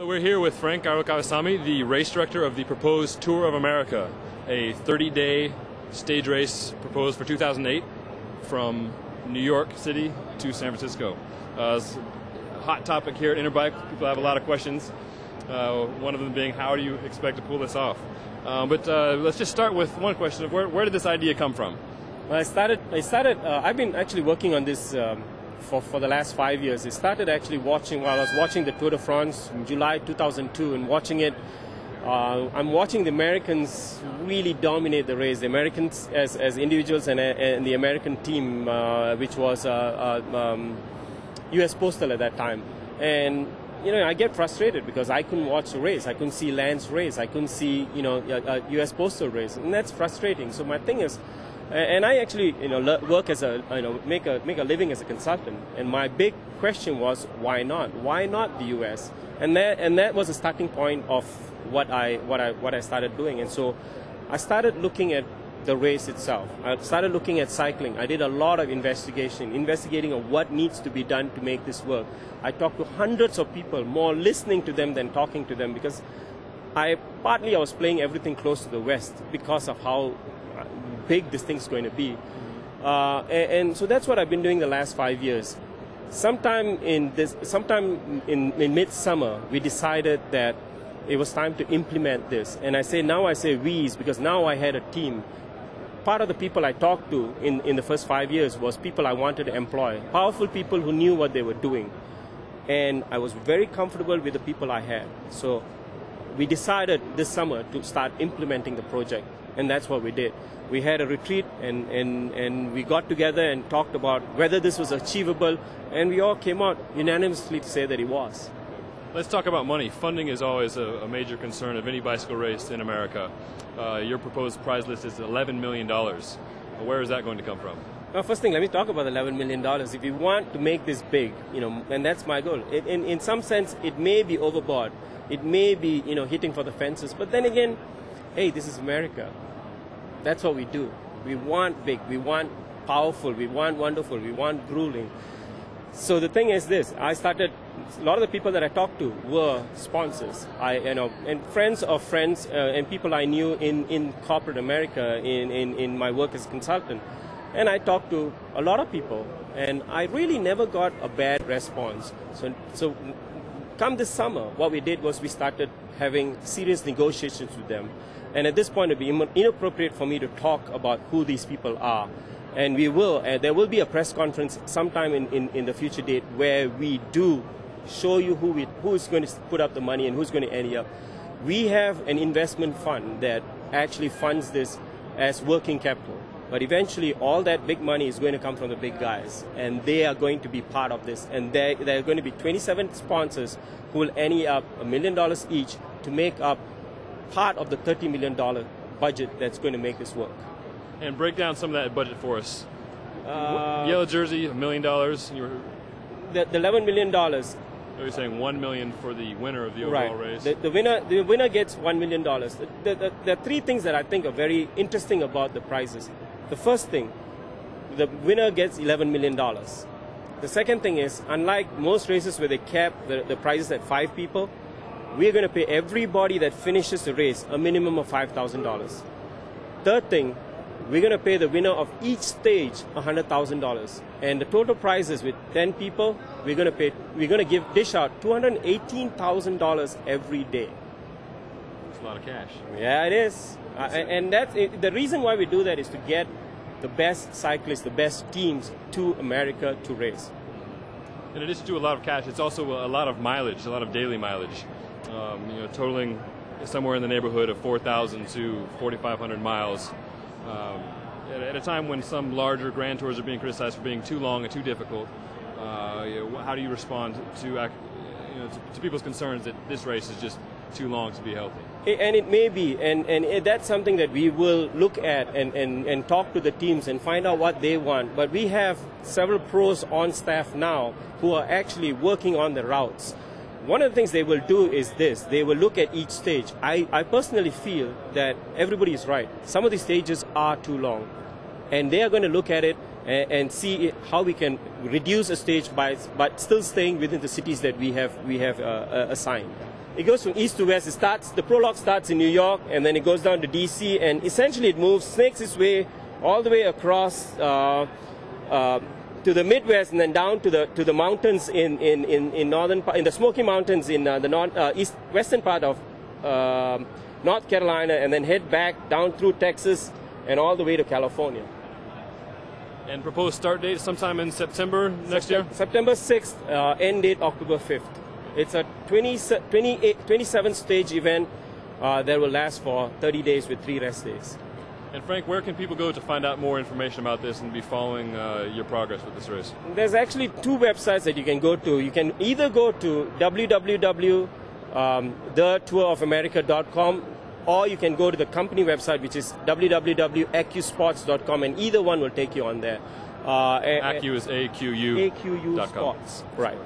We're here with Frank Kawasami, the race director of the proposed Tour of America, a 30-day stage race proposed for 2008 from New York City to San Francisco. It's a hot topic here at Interbike. People have a lot of questions. One of them being, how do you expect to pull this off? But let's just start with one question of where did this idea come from? Well, I've been actually working on this for the last 5 years. It started actually while I was watching the Tour de France in July 2002 and watching it. I'm watching the Americans really dominate the race. The Americans as individuals and the American team, which was U.S. Postal at that time. And I get frustrated because I couldn't watch the race. I couldn't see Lance race. I couldn't see a U.S. Postal race, and that's frustrating. So my thing is, and I actually work as make a living as a consultant. And my big question was, why not? Why not the U.S.? And that was a starting point of what I started doing. And so I started looking at the race itself. I started looking at cycling. I did a lot of investigating of what needs to be done to make this work. I talked to hundreds of people, more listening to them than talking to them, because I was playing everything close to the West because of how big this thing's going to be. And so that's what I've been doing the last 5 years. Sometime in midsummer, we decided that it was time to implement this. And I say we, because now I had a team. Part of the people I talked to in the first 5 years was people I wanted to employ, powerful people who knew what they were doing. And I was very comfortable with the people I had. So we decided this summer to start implementing the project, and that's what we did. We had a retreat, and we got together and talked about whether this was achievable, and we all came out unanimously to say that it was. Let's talk about money. Funding is always a major concern of any bicycle race in America. Your proposed prize list is $11 million. Where is that going to come from? Well, first thing, let me talk about the $11 million. If you want to make this big, and that's my goal. In some sense, it may be overboard. It may be, hitting for the fences. But then again, hey, this is America. That's what we do. We want big. We want powerful. We want wonderful. We want grueling. So the thing is this, a lot of the people that I talked to were sponsors, and friends of friends and people I knew in corporate America in my work as a consultant. And I talked to a lot of people, and I really never got a bad response. So come this summer, what we did was we started having serious negotiations with them. And at this point, it would be inappropriate for me to talk about who these people are. And we will. There will be a press conference sometime in the future date where we do show you who's going to put up the money and who's going to end up. We have an investment fund that actually funds this as working capital. But eventually, all that big money is going to come from the big guys, and they are going to be part of this. And there are going to be 27 sponsors who will ante up $1 million each to make up part of the $30 million budget that's going to make this work. And break down some of that budget for us. Yellow jersey, $1 million. The $11 million. You're saying $1 million for the winner of the overall race. The winner gets $1 million. There are three things that I think are very interesting about the prizes. The first thing, the winner gets $11 million. The second thing is, unlike most races where they cap the prizes at 5 people, we're going to pay everybody that finishes the race a minimum of $5,000. Third thing, we're going to pay the winner of each stage $100,000, and the total prizes with 10 people, we're going to dish out $218,000 every day. That's a lot of cash. Yeah, it is, and the reason why we do that is to get the best cyclists, the best teams to America to race. In addition to a lot of cash, it's also a lot of mileage, a lot of daily mileage, totaling somewhere in the neighborhood of 4,000 to 4,500 miles. At a time when some larger Grand Tours are being criticized for being too long and too difficult, how do you respond to people's concerns that this race is just too long to be healthy? And it may be, and that's something that we will look at and talk to the teams and find out what they want. But we have several pros on staff now who are actually working on the routes. One of the things they will do is this. They will look at each stage. I personally feel that everybody is right. Some of these stages are too long. And they are going to look at it and see how we can reduce a stage but still staying within the cities that we have assigned. It goes from east to west. The prologue starts in New York, and then it goes down to DC, and essentially it snakes its way all the way across to the Midwest, and then down to the mountains in the Smoky Mountains in the western part of North Carolina, and then head back down through Texas and all the way to California. And proposed start date sometime in September next year? September 6th, end date October 5th. It's a 27-stage event that will last for 30 days with 3 rest days. And Frank, where can people go to find out more information about this and be following your progress with this race? There's actually 2 websites that you can go to. You can either go to www.thetourofamerica.com, or you can go to the company website, which is www.acusports.com, and either one will take you on there. Acu is AQU.com. Sports, right.